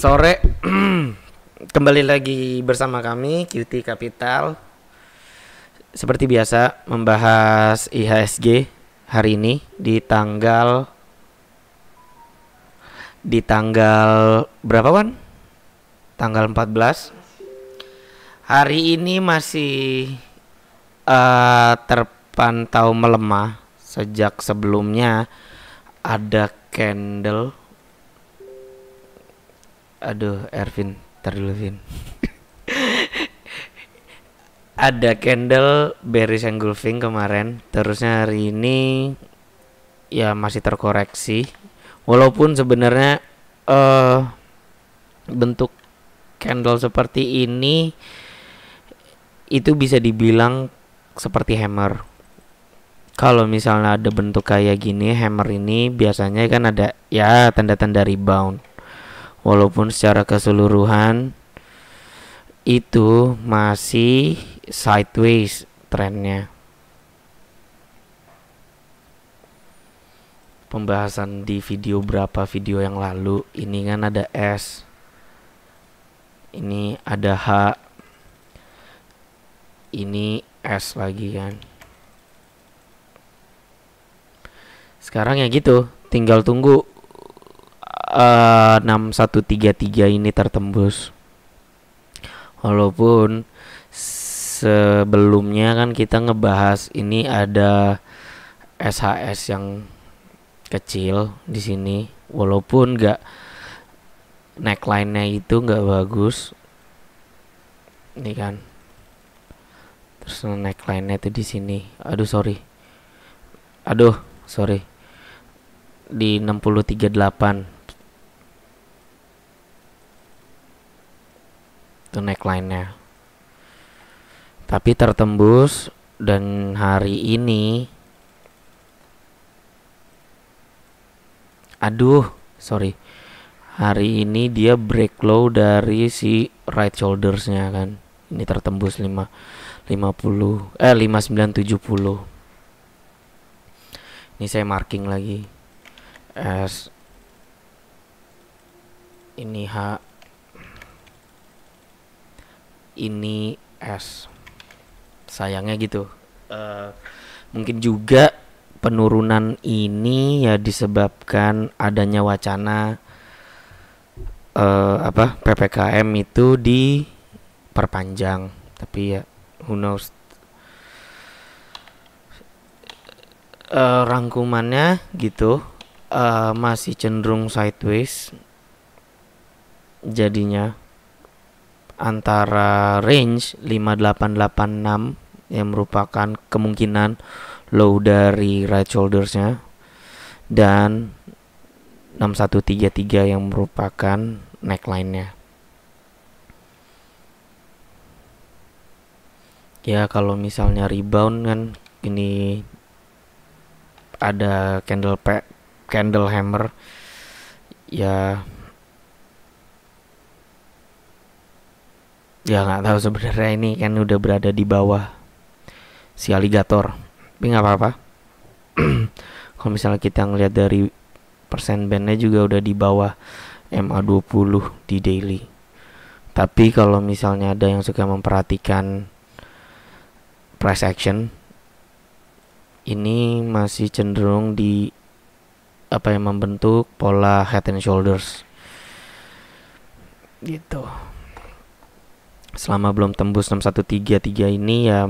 sore. Kembali lagi bersama kami QT Capital. Seperti biasa membahas IHSG hari ini di tanggal berapa, Wan? Tanggal 14. Hari ini masih terpantau melemah sejak sebelumnya ada candle. Aduh, Ervin, ntar dulu, Vin. Ada candle bearish engulfing kemarin, terusnya hari ini ya masih terkoreksi. Walaupun sebenarnya bentuk candle seperti ini itu bisa dibilang seperti hammer. Kalau misalnya ada bentuk kayak gini, hammer ini biasanya kan ada ya tanda-tanda rebound. Walaupun secara keseluruhan itu masih sideways trennya. Pembahasan di berapa video yang lalu, ini kan ada S, ini ada H, ini S lagi kan. Sekarang ya gitu, tinggal tunggu 6133 ini tertembus. Walaupun sebelumnya kan kita ngebahas ini ada SHS yang kecil di sini, walaupun nggak neckline-nya itu nggak bagus. Ini kan. Terus neckline-nya itu di sini. Aduh, sorry. Di 63.8 itu neckline-nya, tapi tertembus. Dan hari ini hari ini dia break low dari si right shoulders-nya kan. Ini tertembus 5970. Ini saya marking lagi S, ini H, ini S. Sayangnya gitu. Mungkin juga penurunan ini ya disebabkan adanya wacana PPKM itu diperpanjang. Tapi ya who knows. Rangkumannya gitu, masih cenderung sideways jadinya, antara range 5886 yang merupakan kemungkinan low dari right shoulders-nya dan 6133 yang merupakan neckline-nya. Ya kalau misalnya rebound kan, ini ada candle hammer ya nggak tahu sebenarnya. Ini kan udah berada di bawah si alligator, tapi nggak apa-apa. Kalau misalnya kita ngelihat dari persen bandnya juga udah di bawah MA20 di daily. Tapi kalau misalnya ada yang suka memperhatikan price action, ini masih cenderung di membentuk pola head and shoulders gitu. Selama belum tembus 6133 ini ya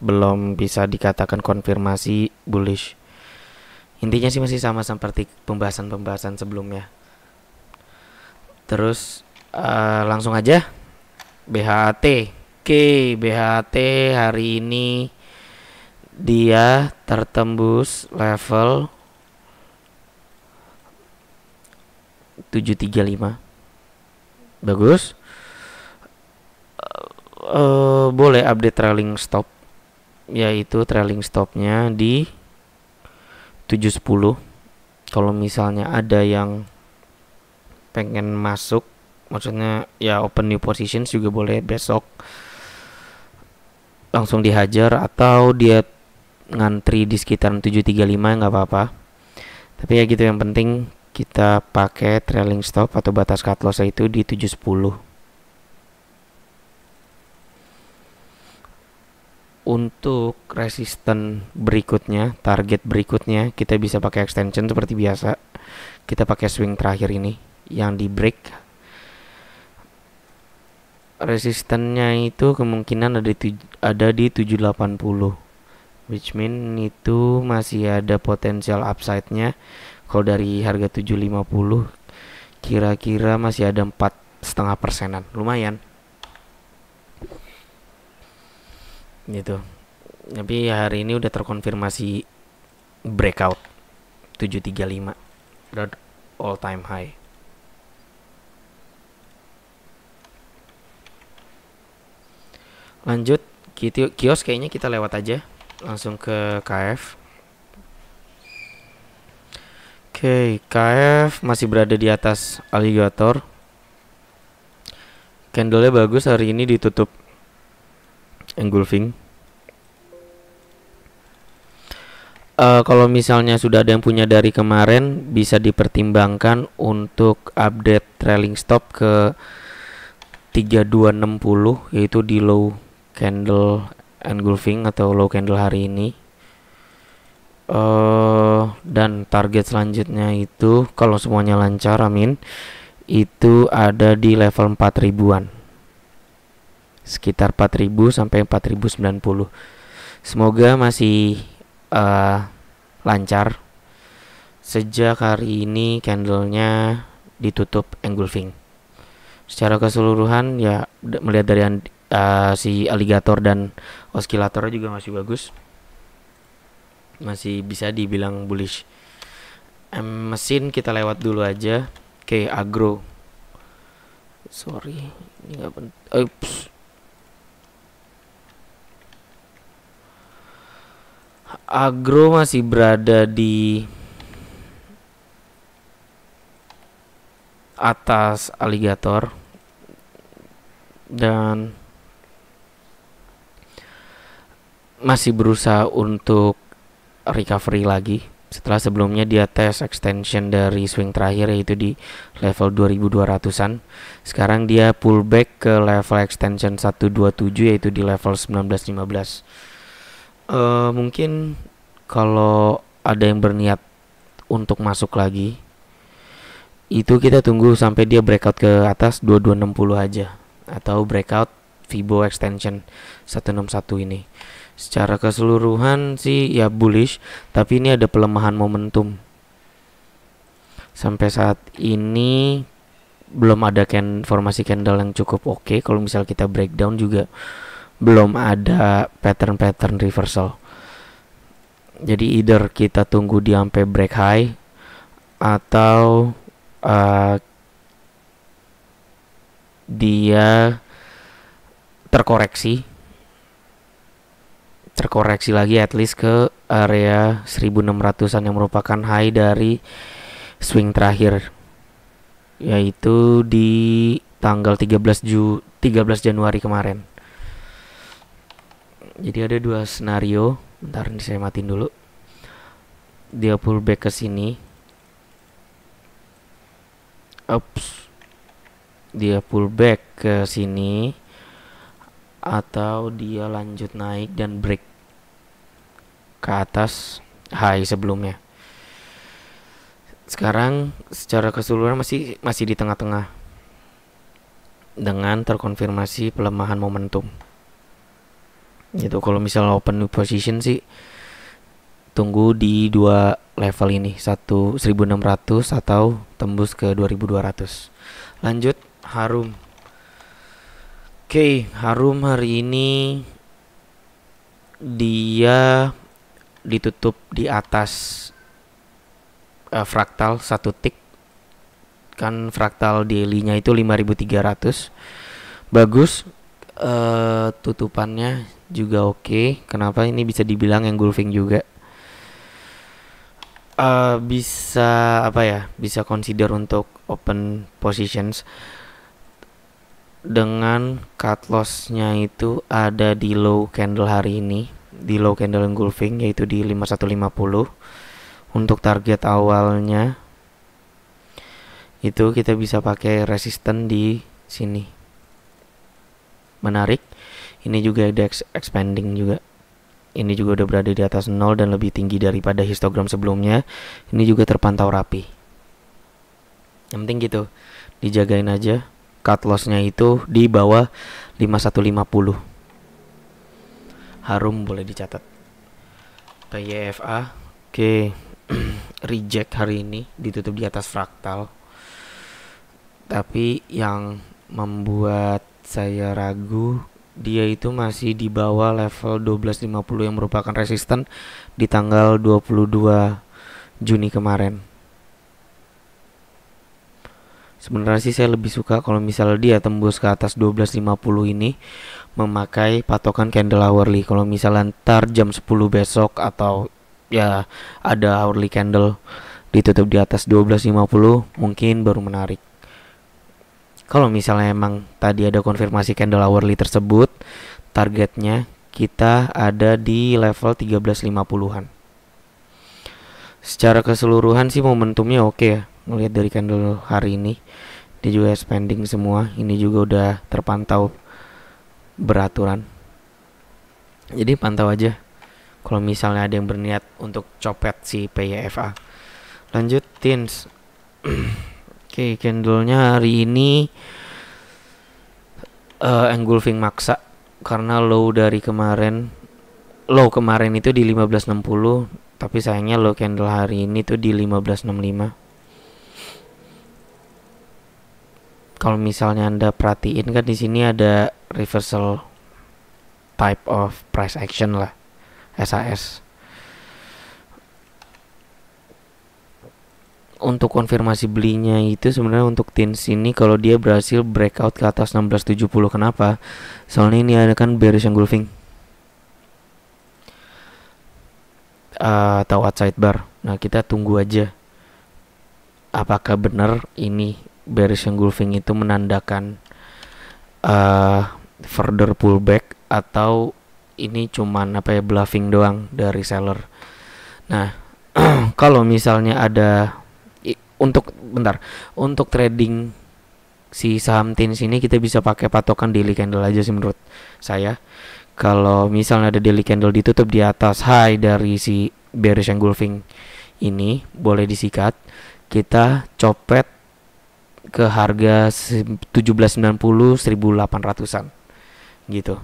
belum bisa dikatakan konfirmasi bullish. Intinya sih masih sama seperti pembahasan sebelumnya. Terus langsung aja BHT. BHT hari ini dia tertembus level 735. Bagus. Boleh update trailing stop, yaitu trailing stopnya di 710. Kalau misalnya ada yang pengen masuk, maksudnya ya open new positions, juga boleh besok langsung dihajar, atau dia ngantri di sekitaran 735 nggak apa-apa. Tapi ya gitu, yang penting kita pakai trailing stop atau batas cut loss itu di 710. Untuk resisten berikutnya, target berikutnya, kita bisa pakai extension seperti biasa. Kita pakai swing terakhir ini yang di break. Resistennya itu kemungkinan ada di 780, which mean itu masih ada potensial upside-nya. Kalau dari harga 750 kira-kira masih ada 4,5%-an, lumayan gitu. Tapi hari ini udah terkonfirmasi breakout 735 dan all time high. Lanjut, kios kayaknya kita lewat aja, langsung ke KF. Oke, KF masih berada di atas alligator. Candlenya bagus, hari ini ditutup engulfing. Kalau misalnya sudah ada yang punya dari kemarin, bisa dipertimbangkan untuk update trailing stop ke 3260, yaitu di low candle engulfing atau low candle hari ini. Dan target selanjutnya itu kalau semuanya lancar, amin, itu ada di level 4000-an, sekitar 4000 sampai 4090. Semoga masih lancar. Sejak hari ini candlenya ditutup engulfing. Secara keseluruhan ya melihat dari si alligator dan oskilatornya juga masih bagus, masih bisa dibilang bullish. Mesin kita lewat dulu aja. Oke, agro. Sorry, ini nggak penting. Agro masih berada di atas alligator dan masih berusaha untuk recovery lagi setelah sebelumnya dia tes extension dari swing terakhir, yaitu di level 2200-an. Sekarang dia pullback ke level extension 127, yaitu di level 1915. Mungkin kalau ada yang berniat untuk masuk lagi, itu kita tunggu sampai dia breakout ke atas 2260 aja, atau breakout Fibo extension 161 ini. Secara keseluruhan sih ya bullish, tapi ini ada pelemahan momentum. Sampai saat ini belum ada formasi candle yang cukup oke. Kalau misal kita breakdown juga belum ada pattern reversal. Jadi either kita tunggu dia sampai break high atau dia terkoreksi lagi at least ke area 1600-an yang merupakan high dari swing terakhir, yaitu di tanggal 13 Januari kemarin. Jadi ada dua scenario. Bentar, ini saya matiin dulu. Dia pullback ke sini. Dia pullback ke sini, atau dia lanjut naik dan break ke atas high sebelumnya. Sekarang secara keseluruhan masih di tengah-tengah dengan terkonfirmasi pelemahan momentum. Gitu. Kalau misalnya open new position sih tunggu di dua level ini, 1600 atau tembus ke 2200. Lanjut Harum. Oke, Harum hari ini dia ditutup di atas fraktal 1 tick. Kan fraktal daily-nya itu 5300. Bagus. Tutupannya juga oke. Kenapa ini bisa dibilang engulfing juga? Bisa bisa consider untuk open positions dengan cut loss-nya itu ada di low candle hari ini, di low candle engulfing, yaitu di 5150. Untuk target awalnya itu kita bisa pakai resisten di sini. Menarik. Ini juga ada expanding juga. Ini juga udah berada di atas 0 dan lebih tinggi daripada histogram sebelumnya. Ini juga terpantau rapi. Yang penting gitu, dijagain aja. Cut loss-nya itu di bawah 5150. Harum, boleh dicatat. PYFA, oke. Reject hari ini, ditutup di atas fraktal. Tapi yang membuat saya ragu, dia itu masih di bawah level 1250 yang merupakan resisten di tanggal 22 Juni kemarin. Sebenarnya sih saya lebih suka kalau misalnya dia tembus ke atas 1250 ini memakai patokan candle hourly. Kalau misalnya ntar jam 10 besok atau ya ada hourly candle ditutup di atas 1250, mungkin baru menarik. Kalau misalnya emang tadi ada konfirmasi candle hourly tersebut, targetnya kita ada di level 1350-an. Secara keseluruhan sih momentumnya oke ya. Ngelihat dari candle hari ini, dia juga expanding semua. Ini juga udah terpantau beraturan. Jadi pantau aja kalau misalnya ada yang berniat untuk copet si PYFA. Lanjut TINS. Oke, candlenya hari ini engulfing maksa karena low kemarin itu di 1560, tapi sayangnya low candle hari ini tuh di 1565. Kalau misalnya Anda perhatiin kan di sini ada reversal type of price action lah, SAS. Untuk konfirmasi belinya itu sebenarnya untuk TINS ini kalau dia berhasil breakout ke atas 1670. Kenapa? Soalnya ini ada kan bearish engulfing atau outside bar. Nah, kita tunggu aja apakah benar ini bearish engulfing itu menandakan further pullback atau ini cuman bluffing doang dari seller. Nah, kalau misalnya ada untuk trading si saham TINS ini kita bisa pakai patokan daily candle aja sih menurut saya. Kalau misalnya ada daily candle ditutup di atas high dari si bearish engulfing ini, boleh disikat. Kita copet ke harga 1790 1800-an gitu.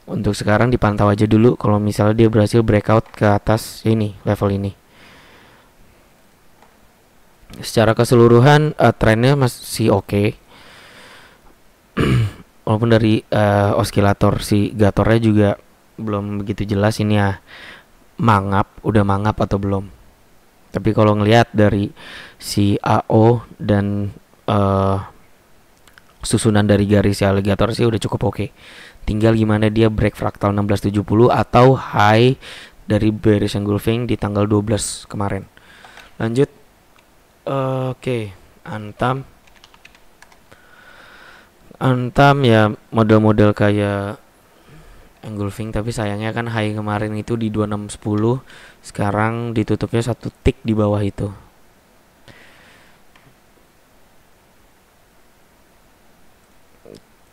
Untuk sekarang dipantau aja dulu kalau misalnya dia berhasil breakout ke atas ini, level ini. Secara keseluruhan trennya masih oke. Walaupun dari oskilator si gatornya juga belum begitu jelas ini ya udah mangap atau belum. Tapi kalau ngelihat dari si AO dan susunan dari garis alligator sih udah cukup oke. Tinggal gimana dia break fraktal 1670 atau high dari bearish engulfing di tanggal 12 kemarin. Lanjut. Oke, Antam ya model-model kayak engulfing, tapi sayangnya kan high kemarin itu di 2610, sekarang ditutupnya satu tick di bawah itu.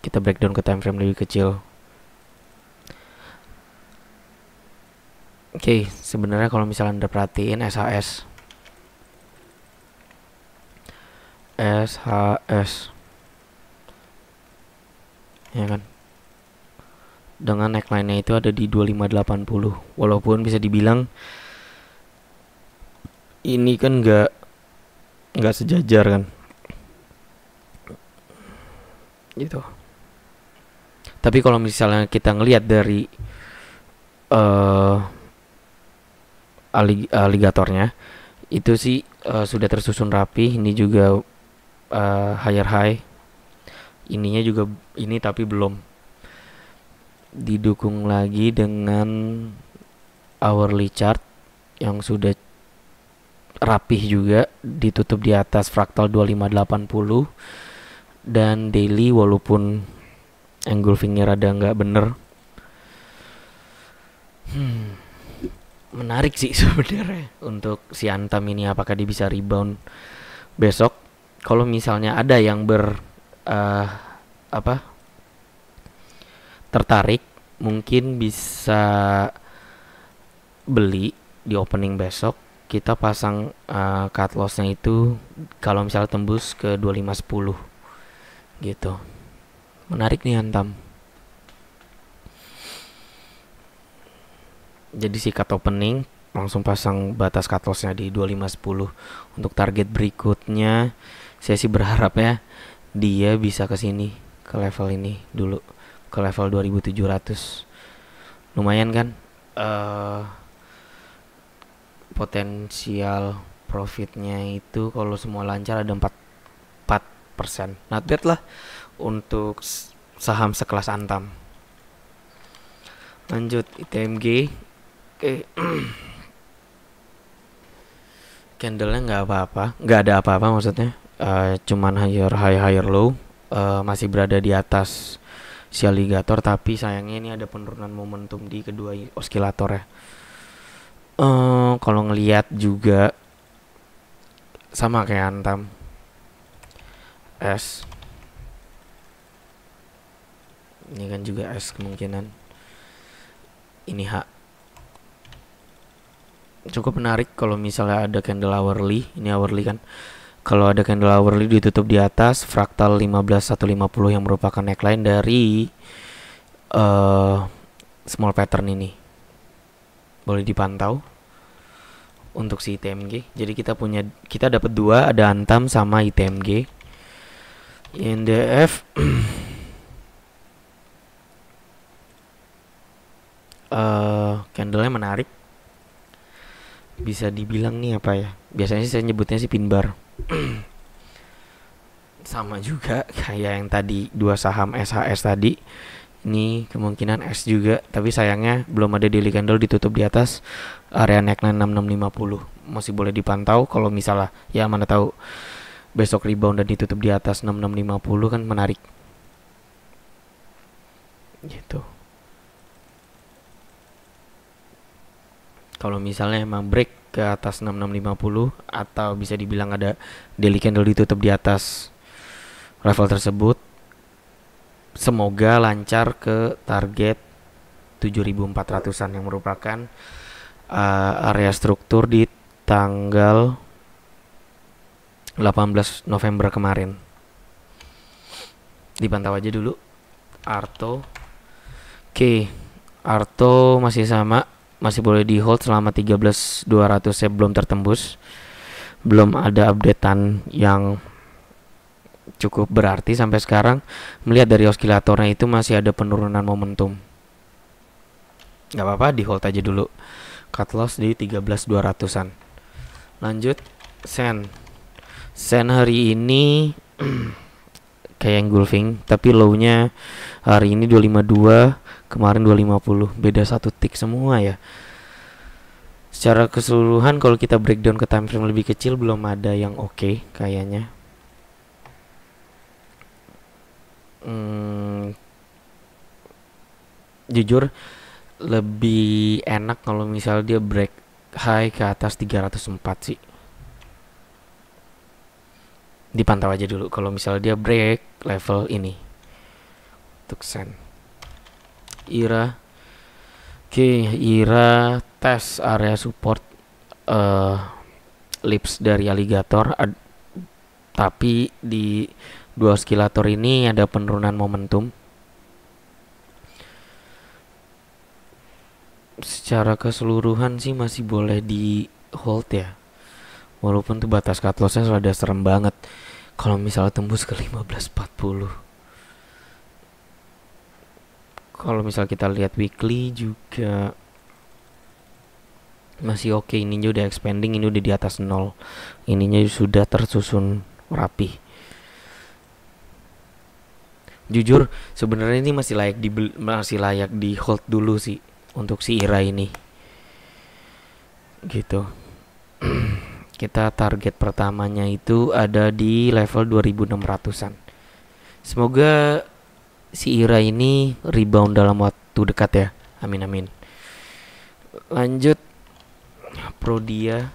Kita breakdown ke time frame lebih kecil. Oke, sebenarnya kalau misalnya Anda perhatiin SHS ya kan, dengan neckline-nya itu ada di 2580. Walaupun bisa dibilang ini kan nggak sejajar kan gitu. Tapi kalau misalnya kita ngelihat dari alligatornya itu sih sudah tersusun rapi. Ini juga higher high, ininya juga ini, tapi belum didukung lagi dengan hourly chart yang sudah rapih juga, ditutup di atas fraktal 2580, dan daily walaupun engulfingnya rada nggak bener. Menarik sih sebenarnya untuk si Antam ini, apakah dia bisa rebound besok kalau misalnya ada yang eh, apa tertarik, mungkin bisa beli di opening besok. Kita pasang cut lossnya itu kalau misalnya tembus ke 2510 gitu. Menarik nih Antam. Jadi si cut opening langsung pasang batas cut lossnya di 2510. Untuk target berikutnya saya sih berharap ya dia bisa ke sini, ke level ini dulu, ke level 2700. Lumayan kan? eh Potensial profitnya itu kalau semua lancar ada 4%. Not bad lah untuk saham sekelas Antam. Lanjut ITMG. Candlenya nggak apa-apa, nggak ada apa-apa maksudnya. Cuman higher low. Masih berada di atas si aligator, tapi sayangnya ini ada penurunan momentum di kedua oskilator ya. Kalau ngelihat juga sama kayak Antam, S ini kan juga S kemungkinan, ini H. Cukup menarik kalau misalnya ada candle hourly, ini hourly kan. Kalau ada candle hourly ditutup di atas fraktal 15150 yang merupakan neckline dari small pattern ini, boleh dipantau untuk si ITMG. Jadi kita dapat dua, ada Antam sama ITMG. INDF candlenya menarik, bisa dibilang nih apa ya, biasanya saya nyebutnya sih pin bar. Sama juga kayak yang tadi dua saham SHS tadi, ini kemungkinan S juga, tapi sayangnya belum ada daily candle ditutup di atas area neckline 6650. Masih boleh dipantau kalau misalnya ya mana tahu besok rebound dan ditutup di atas 6650 kan menarik gitu. Kalau misalnya emang break ke atas 6650 atau bisa dibilang ada daily candle ditutup di atas level tersebut, semoga lancar ke target 7400-an yang merupakan area struktur di tanggal 18 November kemarin. Dipantau aja dulu. Arto. Oke, Arto masih sama, masih boleh di hold selama 13.200 ya, belum tertembus. Belum ada updatean yang cukup berarti sampai sekarang. Melihat dari oskilatornya itu masih ada penurunan momentum. Gak apa-apa, di hold aja dulu. Cut loss di 13.200-an. Lanjut Sen. Sen hari ini kayak engulfing, tapi low-nya hari ini 252, kemarin 250, beda satu tick semua ya. Secara keseluruhan kalau kita breakdown ke time frame lebih kecil belum ada yang oke kayaknya. Jujur lebih enak kalau misal dia break high ke atas 304 sih. Dipantau aja dulu kalau misal dia break level ini. Untuk Sen. IRA. Oke, IRA tes area support lips dari aligator, tapi di dua oskilator ini ada penurunan momentum. Secara keseluruhan sih masih boleh di hold ya, walaupun tuh batas cut lossnya sudah serem banget kalau misalnya tembus ke 1540. Kalau misal kita lihat weekly juga masih oke. Ininya udah expanding, ini udah di atas 0. Ininya sudah tersusun rapi. Jujur sebenarnya ini masih layak di hold dulu sih untuk si IRA ini. Gitu. Kita target pertamanya itu ada di level 2600-an. Semoga si IRA ini rebound dalam waktu dekat ya. Amin amin. Lanjut Prodia.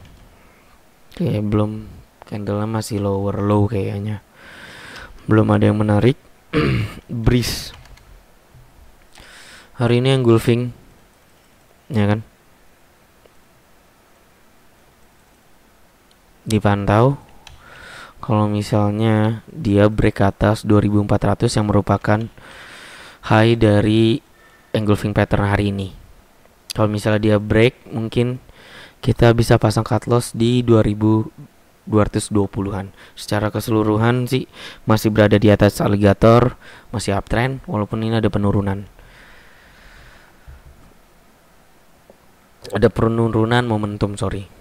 Oke, belum Candlenya masih lower low kayaknya. Belum ada yang menarik. Breeze. Hari ini engulfing, ya kan? Dipantau. Kalau misalnya dia break atas 2400 yang merupakan high dari engulfing pattern hari ini. Kalau misalnya dia break, mungkin kita bisa pasang cut loss di 2220-an. Secara keseluruhan sih masih berada di atas alligator, masih uptrend walaupun ini ada penurunan. Ada penurunan momentum, sorry.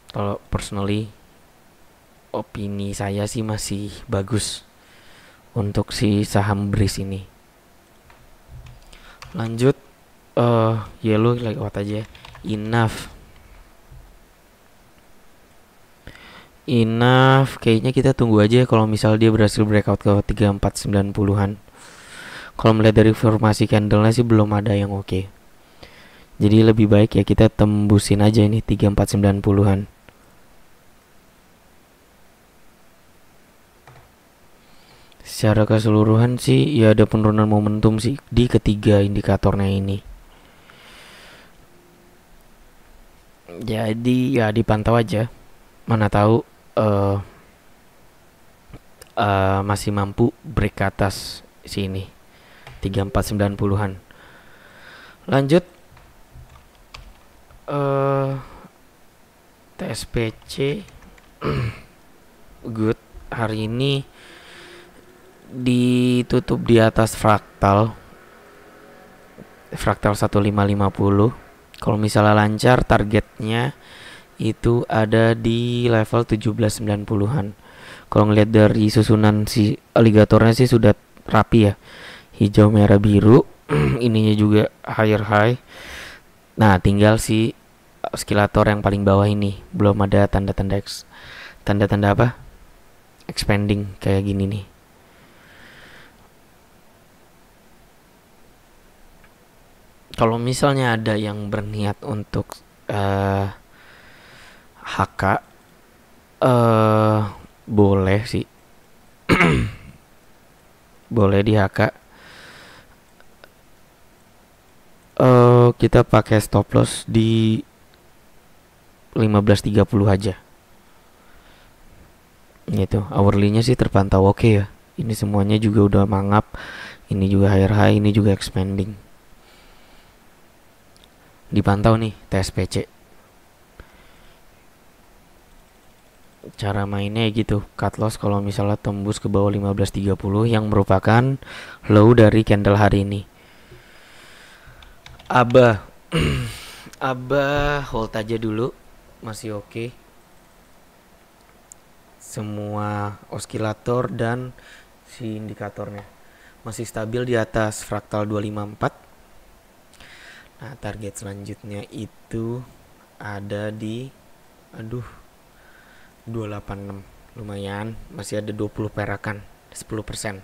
Kalau personally opini saya sih masih bagus untuk si saham Breeze ini. Lanjut yellow lewat aja. Enough kayaknya kita tunggu aja kalau misal dia berhasil breakout ke 3490-an. Kalau melihat dari formasi candlenya sih belum ada yang oke. Jadi lebih baik ya kita tembusin aja ini 3490-an. Secara keseluruhan sih ya ada penurunan momentum sih di ketiga indikatornya ini. Jadi ya dipantau aja. Mana tahu masih mampu break ke atas sini 3490-an. Lanjut TSPC good. Hari ini ditutup di atas fraktal 1550. Kalau misalnya lancar targetnya itu ada di level 1790-an. Kalau ngeliat dari susunan si alligatornya sih sudah rapi ya, hijau merah biru. Ininya juga higher high. Nah tinggal si oscillator yang paling bawah ini belum ada tanda-tanda apa expanding kayak gini nih. Kalau misalnya ada yang berniat untuk HK boleh sih. Boleh di HK. Kita pakai stop loss di 1530 aja. Gitu. Hourly-nya sih terpantau oke ya. Ini semuanya juga udah mangap. Ini juga higher high, ini juga expanding. Dipantau nih TSPC. Cara mainnya gitu, cut loss kalau misalnya tembus ke bawah 1530 yang merupakan low dari candle hari ini. Aba hold aja dulu, masih oke. Semua oscillator dan si indikatornya masih stabil di atas fraktal 254. Nah target selanjutnya itu ada di 286. Lumayan, masih ada 20 perakan, 10%.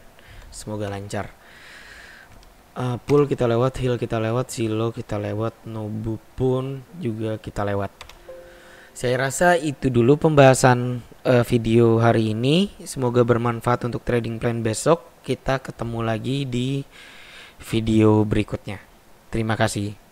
Semoga lancar. Pull kita lewat, hill kita lewat, silo kita lewat, Nobu pun juga kita lewat. Saya rasa itu dulu pembahasan video hari ini. Semoga bermanfaat untuk trading plan besok. Kita ketemu lagi di video berikutnya. Terima kasih.